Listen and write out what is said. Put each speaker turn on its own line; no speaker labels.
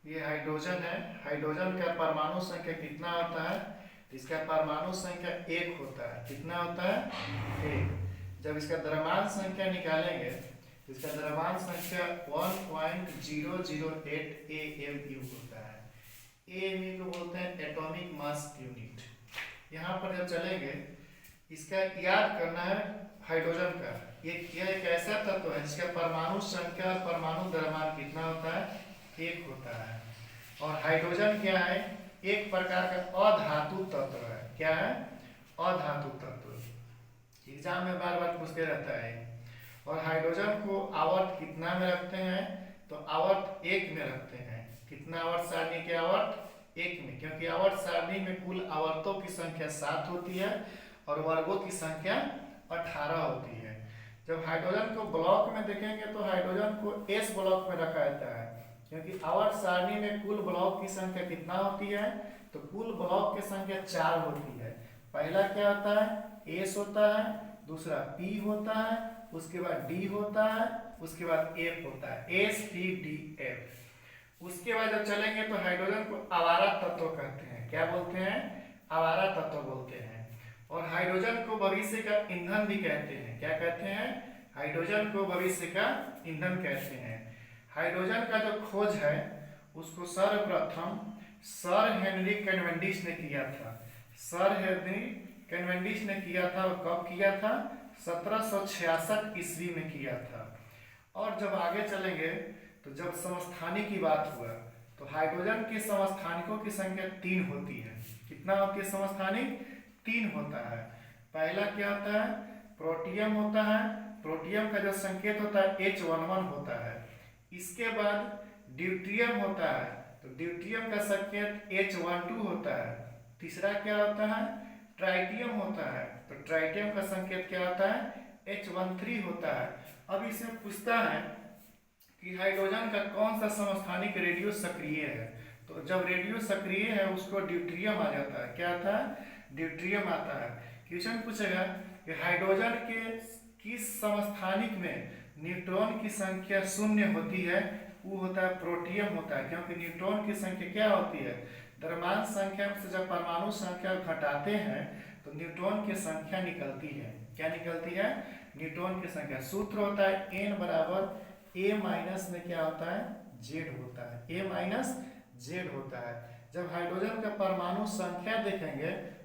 ये हाइड्रोजन है। हाइड्रोजन का परमाणु संख्या कितना होता है? इसका परमाणु संख्या 1 होता है। कितना होता है? 1। जब इसका द्रव्यमान संख्या निकालेंगे तो इसका द्रव्यमान संख्या 1.008 AMU होता है। AMU को बोलते हैं एटॉमिक मास यूनिट। यहाँ पर जब चलेंगे, इसका याद करना है हाइड्रोजन का। यह एक ऐसा तत्व है जिसका परमाणु संख्या और परमाणु द्रव्यमान कितना होता है? 1 होता है। और हाइड्रोजन क्या है? एक प्रकार का अधातु तत्व है। क्या है? अधातु तत्व। एग्जाम में बार बार पूछते रहता है। और हाइड्रोजन को आवर्त कितना में रखते हैं? तो आवर्त 1 में रखते हैं। कितना आवर्त सारणी के आवर्त? 1 में, क्योंकि आवर्त सारणी में कुल आवर्तों की संख्या 7 होती है और वर्गों की संख्या 18 होती है। जब हाइड्रोजन को ब्लॉक में देखेंगे तो हाइड्रोजन को एस ब्लॉक में रखा जाता है, क्योंकि आवर्त सारणी में कुल ब्लॉक की संख्या कितना होती है? तो कुल ब्लॉक की संख्या 4 होती है। पहला क्या होता है? एस होता है, दूसरा पी होता है, उसके बाद डी होता है, उसके बाद एफ होता है। S P D F. उसके बाद जब चलेंगे तो हाइड्रोजन को आवारा तत्व कहते हैं। क्या बोलते हैं? आवारा तत्व बोलते हैं। और हाइड्रोजन को भविष्य का ईंधन भी कहते हैं। क्या कहते हैं? हाइड्रोजन को भविष्य का ईंधन कहते हैं। हाइड्रोजन का जो खोज है उसको सर्वप्रथम सर हेनरी कैवेंडिश ने किया था। सर हेनरी कैवेंडिश ने किया था। और कब किया था? 1766 ईस्वी में किया था। और जब आगे चलेंगे तो जब समस्थानिक की बात हुआ तो हाइड्रोजन के समस्थानिकों की संख्या 3 होती है। कितना होती है समस्थानिक? 3 होता है। पहला क्या होता है? प्रोटियम होता है। प्रोटियम का जो संकेत होता है H11 होता है। इसके बाद ड्यूट्रियम होता है, तो ड्यूट्रियम का संकेत H12 होता है। तीसरा क्या होता है? ट्राइटियम होता है, तो ट्राइटियम का संकेत क्या होता है? H13 होता है। अब इसमें पूछता है कि हाइड्रोजन का कौन सा समस्थानिक रेडियो सक्रिय है? तो जब रेडियो सक्रिय है उसको ड्यूट्रियम आ जाता है। क्या आता है? ड्यूट्रियम आता है। क्वेश्चन पूछेगा कि हाइड्रोजन के किस समस्थानिक में न्यूट्रॉन की संख्या 0 होती है? वो होता है प्रोटियम होता है, क्योंकि न्यूट्रॉन की संख्या क्या होती है? द्रव्यमान संख्या से जब परमाणु संख्या घटाते हैं तो न्यूट्रॉन की संख्या निकलती है। क्या निकलती है? न्यूट्रॉन की संख्या। सूत्र होता है n बराबर a माइनस में क्या होता है? z होता है। a माइनस z होता है। जब हाइड्रोजन का परमाणु संख्या देखेंगे